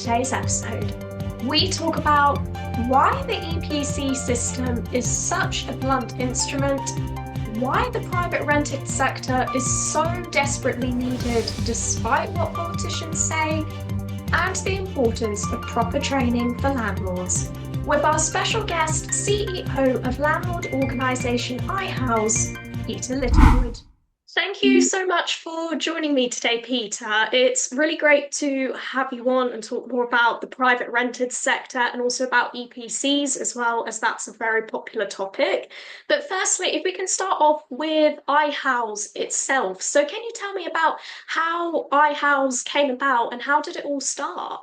today's episode. We talk about why the EPC system is such a blunt instrument, why the private rented sector is so desperately needed despite what politicians say, and the importance of proper training for landlords. With our special guest, CEO of landlord organisation iHowz, Peter Littlewood. Thank you so much for joining me today, Peter. It's really great to have you on and talk more about the private rented sector and also about EPCs as well, as that's a very popular topic. But firstly, if we can start off with iHowz itself. So can you tell me about how iHowz came about and how did it all start?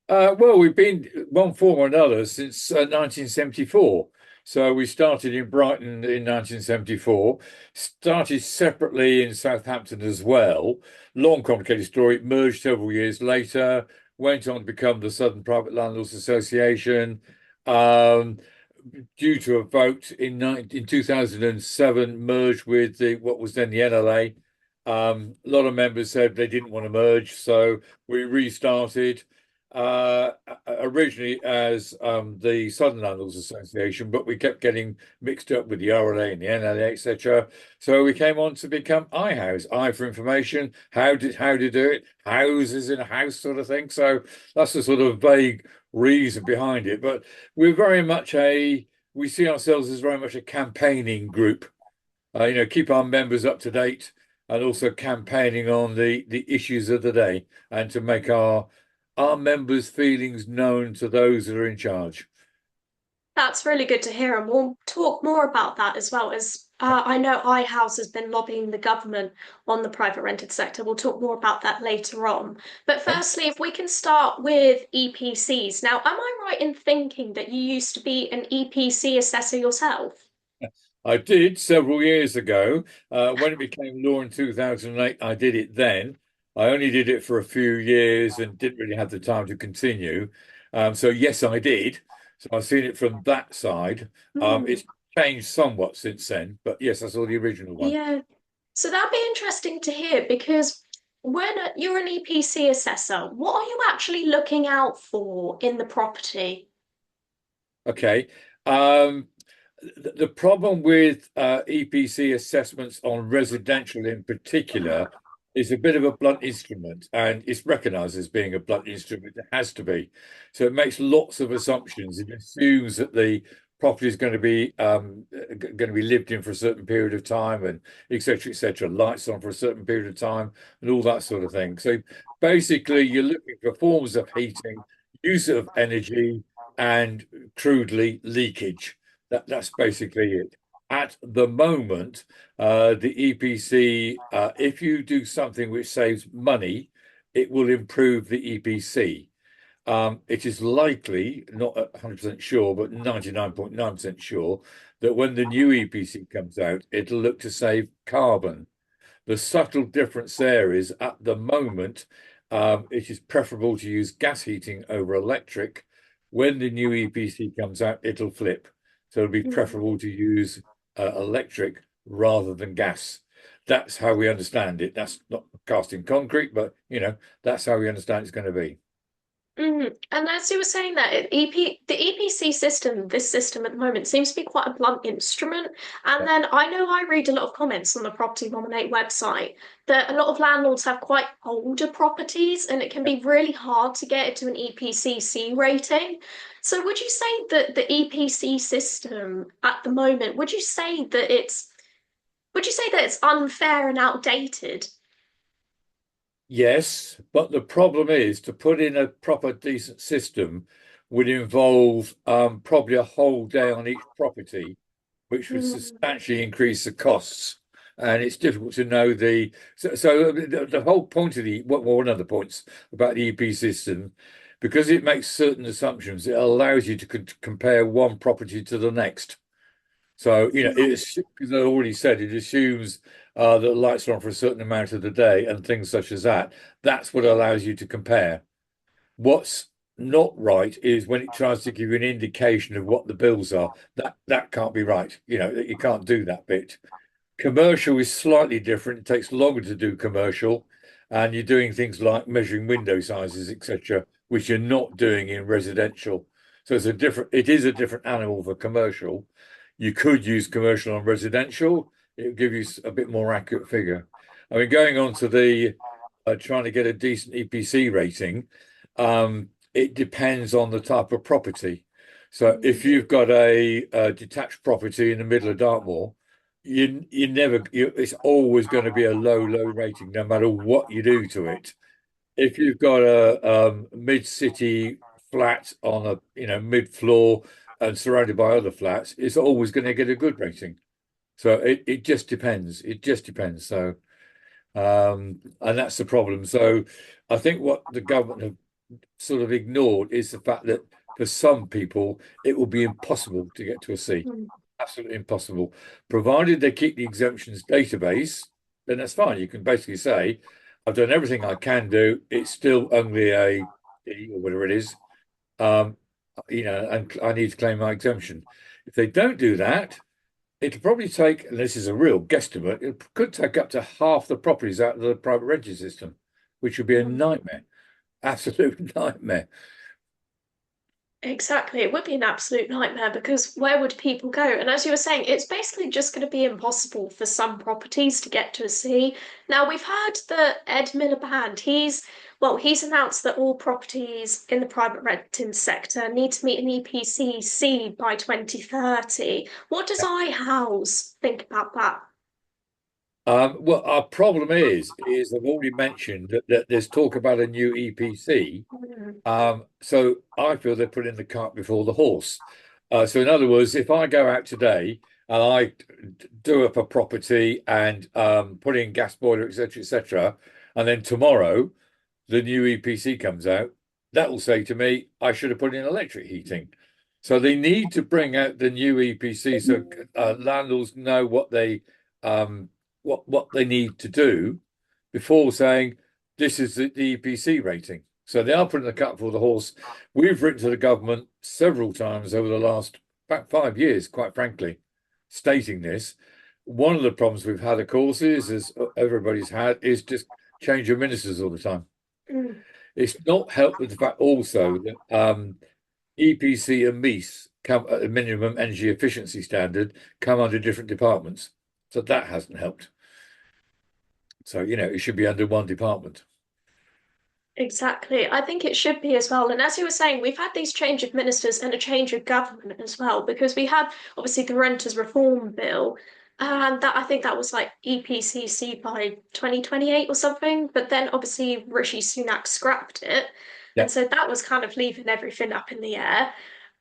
Well, we've been one form or another since 1974. So we started in Brighton in 1974, started separately in Southampton as well. Long, complicated story. Merged several years later, went on to become the Southern Private Landlords Association. Due to a vote in 2007, merged with what was then the NLA. A lot of members said they didn't want to merge, so we restarted originally as the Southern Landlords Association, but we kept getting mixed up with the RLA and the NLA, etc. So we came on to become iHowz. I for information, how to do it, house is in a house sort of thing. So that's the sort of vague reason behind it. But we're very much we see ourselves as very much a campaigning group. Keep our members up to date and also campaigning on the issues of the day and to make our members' feelings known to those that are in charge. That's really good to hear, and we'll talk more about that as well as I know iHowz has been lobbying the government on the private rented sector. We'll talk more about that later on. But firstly, if we can start with EPCs. Now, am I right in thinking that you used to be an EPC assessor yourself? I did several years ago. When it became law in 2008, I did it then. I only did it for a few years and didn't really have the time to continue. So yes, I did. So I've seen it from that side. It's changed somewhat since then, but yes, I saw the original one. Yeah. So that'd be interesting to hear because when you're an EPC assessor, what are you actually looking out for in the property? Okay. The problem with EPC assessments on residential in particular is a bit of a blunt instrument, and it's recognized as being a blunt instrument. It has to be. So it makes lots of assumptions. It assumes that the property is going to be lived in for a certain period of time, and etc. etc. Lights on for a certain period of time, and all that sort of thing. So basically, you're looking for forms of heating, use of energy, and crudely leakage. That's basically it. At the moment, the EPC, if you do something which saves money, it will improve the EPC. It is likely, not 100% sure, but 99.9% sure, that when the new EPC comes out, it'll look to save carbon. The subtle difference there is at the moment, it is preferable to use gas heating over electric. When the new EPC comes out, it'll flip. So it'll be preferable to use electric rather than gas. That's how we understand it. That's not cast in concrete, but that's how we understand it's going to be. And as you were saying that the EPC system, this system at the moment seems to be quite a blunt instrument. And Yeah. then I know I read a lot of comments on the Property Nominate website that a lot of landlords have quite older properties and it can be really hard to get it to an EPC C rating. So would you say that the EPC system at the moment, would you say that it's unfair and outdated? Yes, but the problem is to put in a proper decent system would involve probably a whole day on each property, which would Mm, substantially increase the costs. And it's difficult to know the whole point of one of the points about the EP system, because it makes certain assumptions, it allows you to compare one property to the next. So, it's, because I already said, it assumes that the lights are on for a certain amount of the day and things such as that. That's what allows you to compare. What's not right is when it tries to give you an indication of what the bills are. That can't be right. You can't do that bit. Commercial is slightly different. It takes longer to do commercial, and you're doing things like measuring window sizes, etc., which you're not doing in residential. So it is a different animal for commercial. You could use commercial on residential. It will give you a bit more accurate figure. I mean, going on to the trying to get a decent EPC rating, it depends on the type of property. So if you've got a detached property in the middle of Dartmoor, it's always going to be a low rating, no matter what you do to it. If you've got a mid-city flat on a mid-floor and surrounded by other flats, it's always going to get a good rating. So it just depends. It just depends. So and that's the problem. So I think what the government have sort of ignored is the fact that for some people it will be impossible to get to a C. Mm. Absolutely impossible. Provided they keep the exemptions database, then that's fine. You can basically say, I've done everything I can do. It's still only a D or whatever it is. Um, and I need to claim my exemption. If they don't do that, it'll probably take, and this is a real guesstimate, it could take up to half the properties out of the private rented system, which would be a nightmare. Absolute nightmare. Exactly. It would be an absolute nightmare because where would people go? And as you were saying, it's basically just going to be impossible for some properties to get to a C. Now, we've heard that Ed Miliband, he's announced that all properties in the private renting sector need to meet an EPC C by 2030. What does iHowz think about that? Well, our problem is I've already mentioned that there's talk about a new EPC. Mm. So I feel they're putting the cart before the horse. So in other words, if I go out today and I do up a property and put in gas boiler, etc., and then tomorrow the new EPC comes out, that will say to me, I should have put in electric heating. So they need to bring out the new EPC so landlords know what they need to do before saying this is the EPC rating. So they are putting the cart before the horse. We've written to the government several times over the last about 5 years, quite frankly, stating this. One of the problems we've had, of course, is as everybody's had, is just change of ministers all the time. Mm. It's not helped with the fact also that EPC and MEES come at a minimum energy efficiency standard, come under different departments. So that hasn't helped. So, it should be under one department. Exactly. I think it should be as well. And as you were saying, we've had these change of ministers and a change of government as well, because we had obviously the Renters Reform Bill, and that I think that was like EPCC by 2028 or something. But then obviously Rishi Sunak scrapped it. Yeah, And so that was kind of leaving everything up in the air.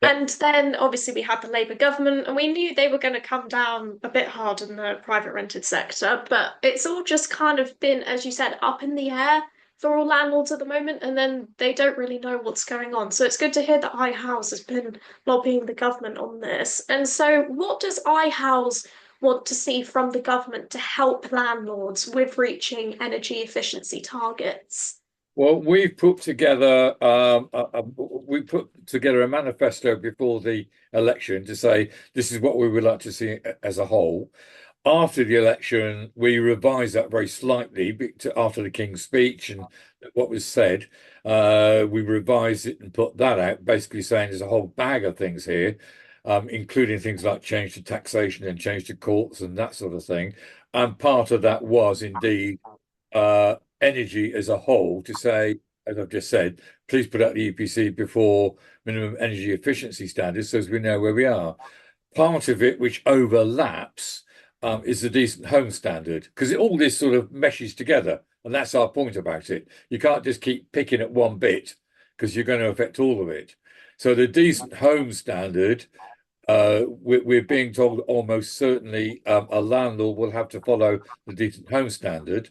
yeah. And then obviously we had the Labour government, and we knew they were going to come down a bit hard in the private rented sector, but it's all just kind of been, as you said, up in the air for all landlords at the moment, and then they don't really know what's going on. So it's good to hear that iHowz has been lobbying the government on this. And so, what does iHowz want to see from the government to help landlords with reaching energy efficiency targets? Well, we put together a manifesto before the election to say this is what we would like to see as a whole. After the election, we revised that very slightly after the King's speech and what was said. We revised it and put that out, basically saying there's a whole bag of things here, including things like change to taxation and change to courts and that sort of thing. And part of that was indeed energy as a whole to say, as I've just said, please put out the EPC before minimum energy efficiency standards so as we know where we are. Part of it, which overlaps, is the decent home standard, because all this sort of meshes together. And that's our point about it. You can't just keep picking at one bit because you're going to affect all of it. So the decent home standard, we're being told almost certainly a landlord will have to follow the decent home standard.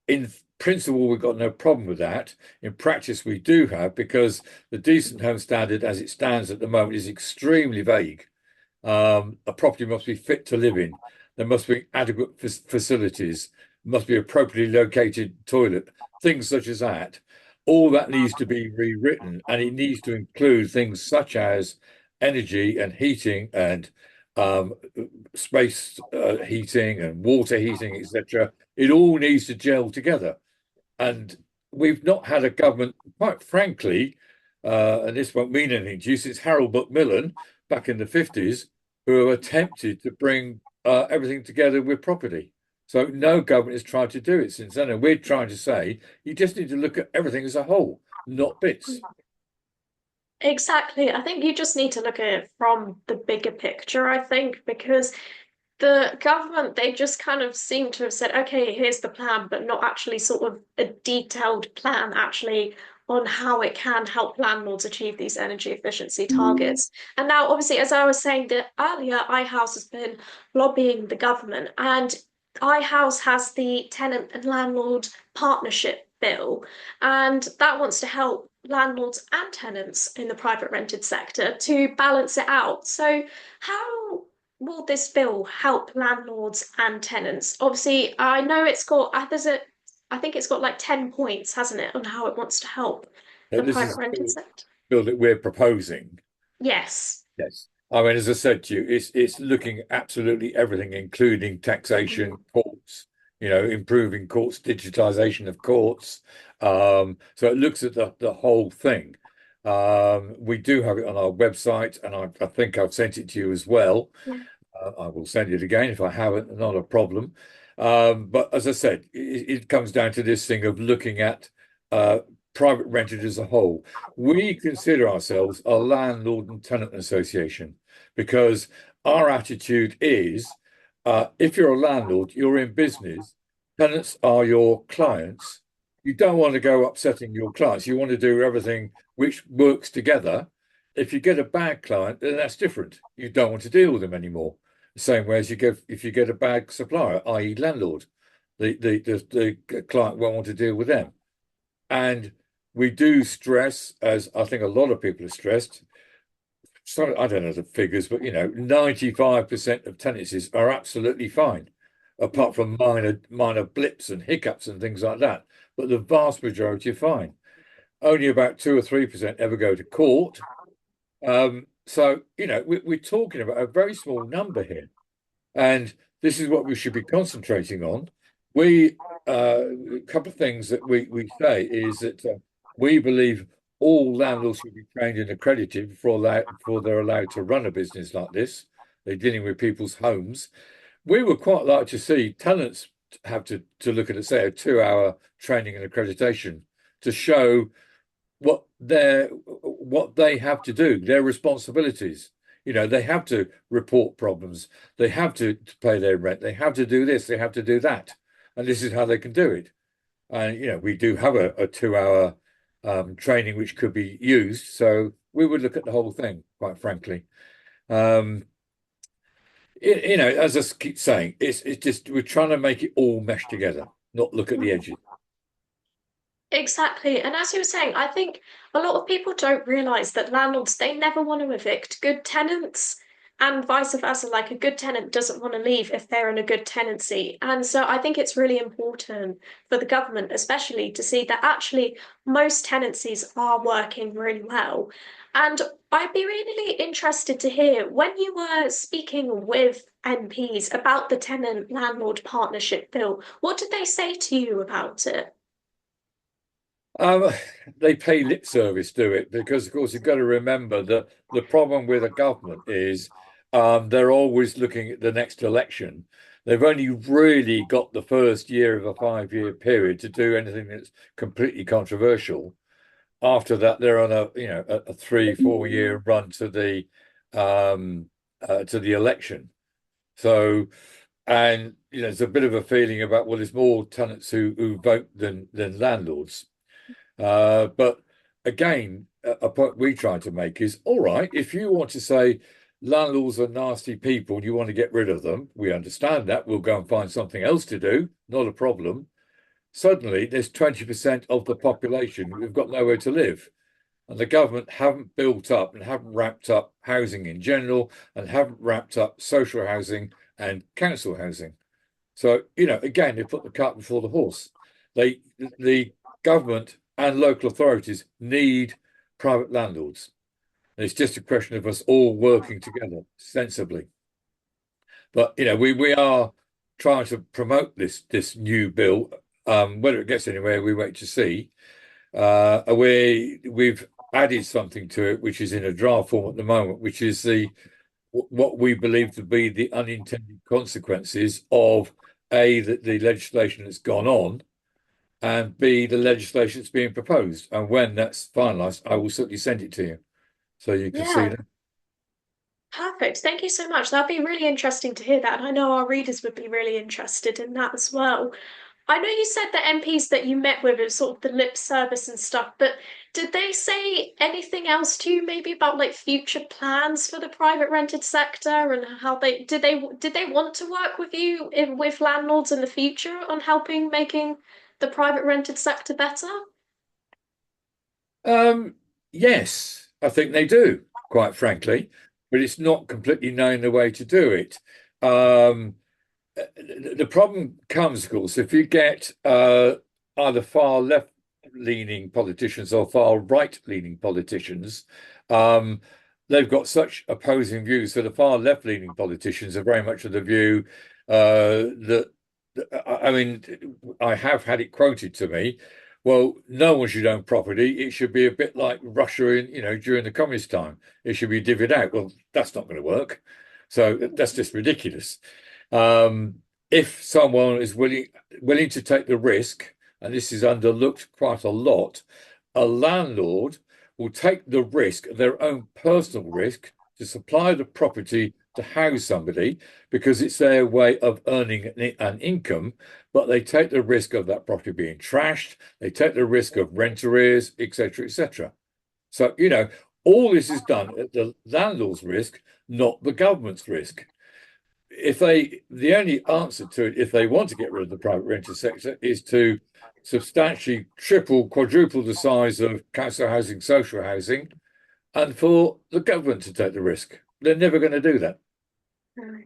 In principle, we've got no problem with that. In practice, we do have, because the decent home standard as it stands at the moment is extremely vague. A property must be fit to live in. There must be adequate facilities, must be appropriately located toilet, things such as that. All that needs to be rewritten, and it needs to include things such as energy and heating and space heating and water heating, etc. It all needs to gel together. And we've not had a government, quite frankly, and this won't mean anything to you, since Harold Macmillan back in the 50s, who have attempted to bring everything together with property. So no government has tried to do it since then. And we're trying to say you just need to look at everything as a whole, not bits. Exactly. I think you just need to look at it from the bigger picture, I think, because the government, they just kind of seem to have said, okay, here's the plan, but not actually sort of a detailed plan actually on how it can help landlords achieve these energy efficiency targets. And now, obviously, as I was saying that earlier, iHowz has been lobbying the government, and iHowz has the tenant and landlord partnership bill, and that wants to help landlords and tenants in the private rented sector to balance it out. So, how will this bill help landlords and tenants? Obviously, I know it's got I think it's got like 10 points, hasn't it, on how it wants to help the This private is rented the sector. bill that we're proposing. Yes. Yes. I mean, as I said to you, it's looking at absolutely everything, including taxation, courts, improving courts, digitization of courts. So it looks at the whole thing. We do have it on our website, and I think I've sent it to you as well. Yeah. I will send it again if I haven't, not a problem. But as I said, it comes down to this thing of looking at uh, private rented as a whole. We consider ourselves a landlord and tenant association because our attitude is if you're a landlord, you're in business, tenants are your clients. You don't want to go upsetting your clients. You want to do everything which works together. If you get a bad client, then that's different. You don't want to deal with them anymore. The same way as you get if you get a bad supplier, i.e., landlord, the client won't want to deal with them. And we do stress, as I think a lot of people are stressed. So I don't know the figures, but 95% of tenancies are absolutely fine, apart from minor blips and hiccups and things like that. But the vast majority are fine. Only about 2 or 3% ever go to court. So we're talking about a very small number here. And this is what we should be concentrating on. We a couple of things that we say is that we believe all landlords should be trained and accredited before they're allowed to run a business like this. They're dealing with people's homes. We would quite like to see tenants have to look at, say, a 2-hour training and accreditation to show what they have to do, their responsibilities. They have to report problems. They have to pay their rent. They have to do this. They have to do that. And this is how they can do it. And, we do have a 2-hour training which could be used. So we would look at the whole thing, quite frankly. Um, as I keep saying, it's just we're trying to make it all mesh together, not look at the edges. Exactly. And as you were saying, I think a lot of people don't realize that landlords, they never want to evict good tenants and vice versa. Like a good tenant doesn't want to leave if they're in a good tenancy. And so I think it's really important for the government, especially, to see that actually most tenancies are working really well. And I'd be really interested to hear when you were speaking with MPs about the tenant landlord partnership bill, what did they say to you about it? Um, they pay lip service to it because, of course, you've got to remember that the problem with a government is they're always looking at the next election. They've only really got the first year of a 5-year period to do anything that's completely controversial. After that, they're on a 3, 4 year run to the election. So, and there's a bit of a feeling about, well, there's more tenants who vote than landlords. But again, a point we try to make is, all right, if you want to say landlords are nasty people and you want to get rid of them, we understand that. We'll go and find something else to do, not a problem. Suddenly, there's 20% of the population who've got nowhere to live. And the government haven't built up and haven't wrapped up housing in general and haven't wrapped up social housing and council housing. So, again, they put the cart before the horse. The government and local authorities need private landlords. It's just a question of us all working together sensibly. But we are trying to promote this new bill. Whether it gets anywhere, we wait to see. We've added something to it, which is in a draft form at the moment, which is the what we believe to be the unintended consequences of A, the legislation that's gone on, and B, the legislation that's being proposed. And when that's finalised, I will certainly send it to you so you can see Yeah, that. perfect. Thank you so much. That'd be really interesting to hear that. And I know our readers would be really interested in that as well. I know you said the MPs that you met with, it was sort of the lip service and stuff, but did they say anything else to you, maybe about like future plans for the private rented sector and how they want to work with you with landlords in the future on helping making the private rented sector better? Um, yes, I think they do, quite frankly, but it's not completely knowing the way to do it. Um, the problem comes, of course, if you get either far left-leaning politicians or far right-leaning politicians, um, they've got such opposing views. So the far left-leaning politicians are very much of the view that, I mean, I have had it quoted to me. Well, no one should own property. It should be a bit like Russia in, during the communist time. It should be divvied out. Well, that's not going to work. So that's just ridiculous. If someone is willing to take the risk, and this is underlooked quite a lot, a landlord will take the risk, their own personal risk, to supply the property to house somebody because it's their way of earning an income, but they take the risk of that property being trashed, they take the risk of rent arrears, etc., etc. So, all this is done at the landlord's risk, not the government's risk. The only answer to it, if they want to get rid of the private rented sector, is to substantially triple, quadruple the size of council housing, social housing, and for the government to take the risk. They're never going to do that. No.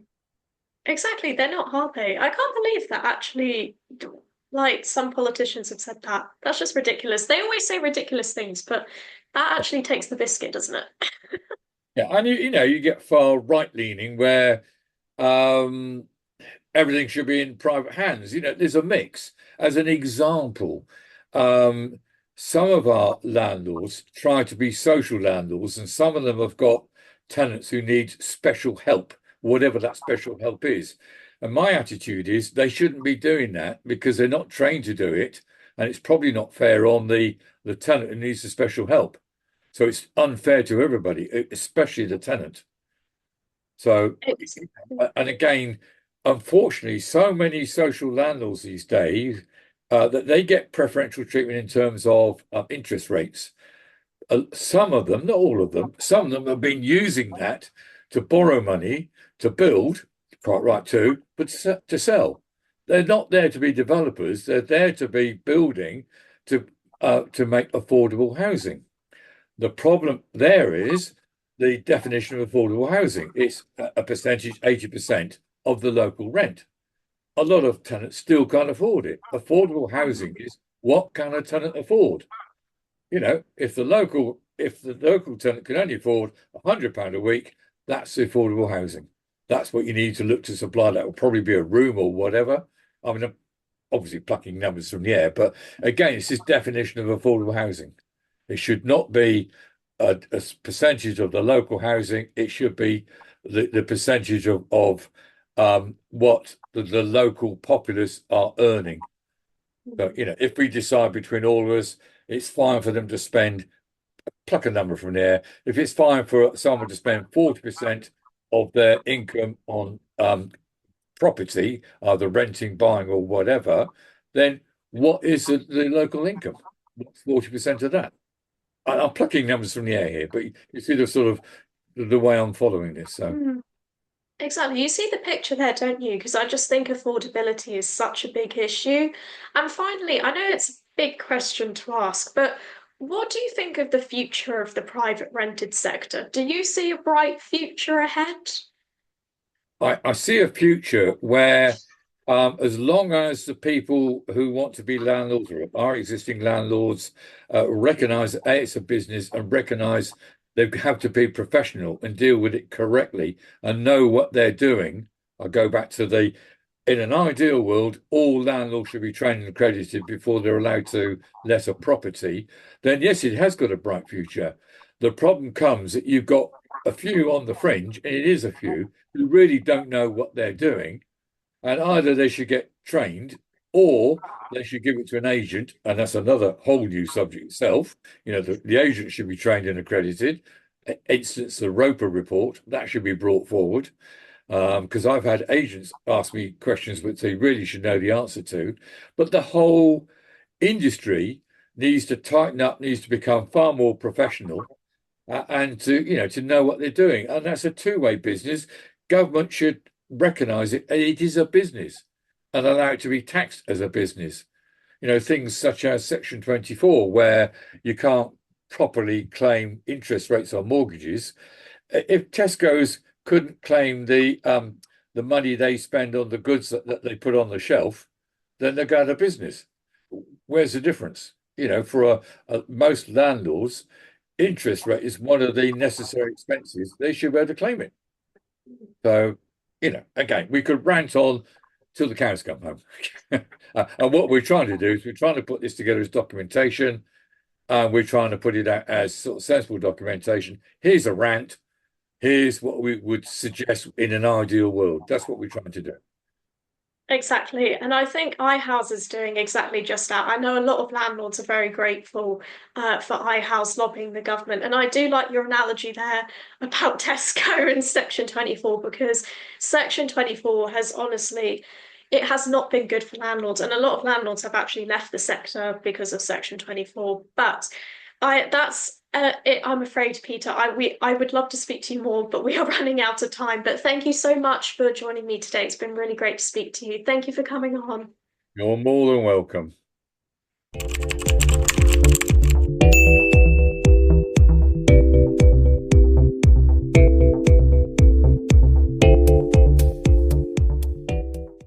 Exactly, they're not, are they? I can't believe that actually, like some politicians have said that. That's just ridiculous. They always say ridiculous things, but that actually takes the biscuit, doesn't it? Yeah, and you get far right leaning where um, everything should be in private hands. There's a mix. As an example, um, some of our landlords try to be social landlords, and some of them have got tenants who need special help, whatever that special help is. And my attitude is they shouldn't be doing that because they're not trained to do it, and it's probably not fair on the tenant who needs the special help. So it's unfair to everybody, especially the tenant. So, It's, and again, unfortunately, so many social landlords these days that they get preferential treatment in terms of interest rates. Some of them, not all of them, some of them have been using that to borrow money to build, quite right too, but to sell. They're not there to be developers. They're there to be building to make affordable housing. The problem there is the definition of affordable housing. It's a percentage, 80% of the local rent. A lot of tenants still can't afford it. Affordable housing is what can a tenant afford? If the local tenant can only afford £100 a week, that's affordable housing. That's what you need to look to supply. That will probably be a room or whatever. I mean, I'm obviously plucking numbers from the air, but again, it's this definition of affordable housing. It should not be a percentage of the local housing. It should be the percentage of what the local populace are earning. So, if we decide between all of us, it's fine for them to pluck a number from there. If it's fine for someone to spend 40% of their income on property, either renting, buying, or whatever, then what is the local income? What's 40% of that? I'm plucking numbers from the air here, but you see the sort of the way I'm following this. So mm, exactly. You see the picture there, don't you? Because I just think affordability is such a big issue. And finally, I know it's a big question to ask, but what do you think of the future of the private rented sector? Do you see a bright future ahead? I see a future where, as long as the people who want to be landlords or are existing landlords recognise that A, it's a business and recognise they have to be professional and deal with it correctly and know what they're doing. I go back to the in an ideal world, all landlords should be trained and accredited before they're allowed to let a property. Then yes, it has got a bright future. The problem comes that you've got a few on the fringe, and it is a few who really don't know what they're doing, and either they should get trained or they should give it to an agent, and that's another whole new subject itself. The agent should be trained and accredited. Instance the Roper report that should be brought forward, because I've had agents ask me questions which they really should know the answer to. But the whole industry needs to tighten up, needs to become far more professional, and to know what they're doing. And that's a two-way business. Government should recognise it. It is a business and allow it to be taxed as a business. Things such as Section 24, where you can't properly claim interest rates on mortgages. If Tesco's couldn't claim the money they spend on the goods that they put on the shelf, then they go out of business. Where's the difference? For most landlords, interest rate is one of the necessary expenses. They should be able to claim it. So, again, we could rant on till the cows come home. And what we're trying to do is we're trying to put this together as documentation. We're trying to put it out as sort of sensible documentation. Here's a rant. Here's what we would suggest in an ideal world. That's what we're trying to do. Exactly. And I think iHowz is doing exactly just that. I know a lot of landlords are very grateful for iHowz lobbying the government. And I do like your analogy there about Tesco and Section 24, because Section 24 has honestly, it has not been good for landlords. And a lot of landlords have actually left the sector because of Section 24. But that's it. I'm afraid, Peter. I would love to speak to you more, but we are running out of time. But thank you so much for joining me today. It's been really great to speak to you. Thank you for coming on. You're more than welcome.